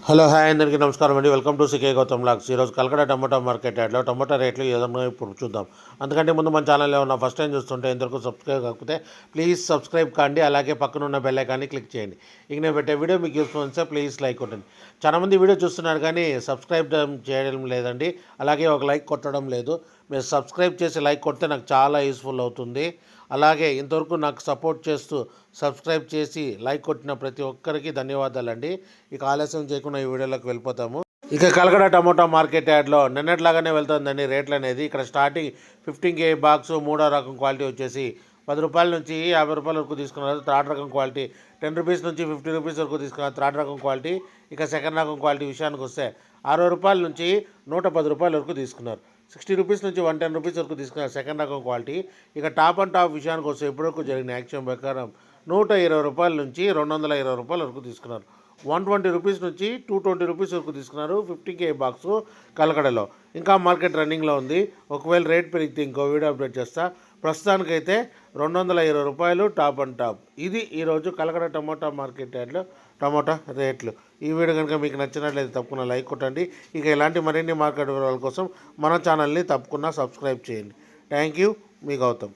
Hello hi అందరికీ నమస్కారం అండి. వెల్కమ్ టు సికే గౌతమ్ లాక్స్. ఈరోజు కలకడ టమాటా మార్కెట్ యార్డ్లో టమాటా రేట్లు ఏదన్నా ఇప్పుడు చూద్దాం. అందుకంటే ముందు మన ఛానల్ ఏమన్నా ఫస్ట్ టైం చూస్తుంటే ఇంతవరకు సబ్స్క్రైబ్ కాకపోతే ప్లీజ్ సబ్స్క్రైబ్ కాండి, అలాగే పక్కనున్న బెల్ ఐకాన్ని క్లిక్ చేయండి. ఇక నేను పెట్టే వీడియో మీకు యూస్ఫుల్ అనిపిస్తే ప్లీజ్ లైక్ కొట్టండి. చాలామంది వీడియో చూస్తున్నారు కానీ సబ్స్క్రైబ్ చేయడం లేదండి, అలాగే ఒక లైక్ కొట్టడం లేదు. మీరు సబ్స్క్రైబ్ చేసి లైక్ కొడితే నాకు చాలా యూస్ఫుల్ అవుతుంది. అలాగే ఇంతవరకు నాకు సపోర్ట్ చేస్తూ సబ్స్క్రైబ్ చేసి లైక్ కొట్టిన ప్రతి ఒక్కరికి ధన్యవాదాలండి. ఇక ఆలస్యం చేయకుండా ఈ వీడియోలోకి వెళ్ళిపోతాము. ఇక కలకడ టమోటా మార్కెట్ యార్డ్లో నిన్నట్లాగానే వెళ్తుందండి రేట్లు అనేది. ఇక్కడ స్టార్టింగ్ 15 కేజీ బాక్స్ మూడో రకం క్వాలిటీ వచ్చేసి 10 రూపాయల నుంచి 50 రూపాయల వరకు తీసుకున్నారు. థర్డ్ రకం క్వాలిటీ 10 రూపీస్ నుంచి 50 రూపీస్ వరకు తీసుకున్నారు థర్డ్ రకం క్వాలిటీ. ఇక సెకండ్ రకం క్వాలిటీ విషయానికి వస్తే 60 రూపాయల నుంచి 110 రూపాయల వరకు తీసుకున్నారు. 60 రూపీస్ నుంచి 110 రూపీస్ వరకు తీసుకున్నారు సెకండ్ రకం క్వాలిటీ. ఇక టాప్ అండ్ టాప్ విషయానికి వస్తే ఇప్పటివరకు జరిగిన యాక్షన్ ప్రకారం 120 రూపాయల నుంచి 220 రూపాయల వరకు తీసుకున్నారు. 120 రూపీస్ నుంచి 220 రూపీస్ వరకు తీసుకున్నారు 50 కేజీ బాక్సు కలకడలో. ఇంకా మార్కెట్ రన్నింగ్లో ఉంది. ఒకవేళ రేట్ పెరిగితే ఇంకో వీడియో అప్డేట్ చేస్తా. ప్రస్తుతానికైతే 220 రూపాయలు టాప్ అండ్ టాప్. ఇది ఈరోజు కలకడ టమోటా మార్కెట్ యార్డ్లో టమోటా రేట్లు. ఈ వీడియో కనుక మీకు నచ్చినట్లయితే తప్పకుండా లైక్ కొట్టండి. ఇక ఇలాంటి మరిన్ని మార్కెట్ వివరాల కోసం మన ఛానల్ని తప్పకుండా సబ్స్క్రైబ్ చేయండి. థ్యాంక్ యూ, మీ గౌతమ్.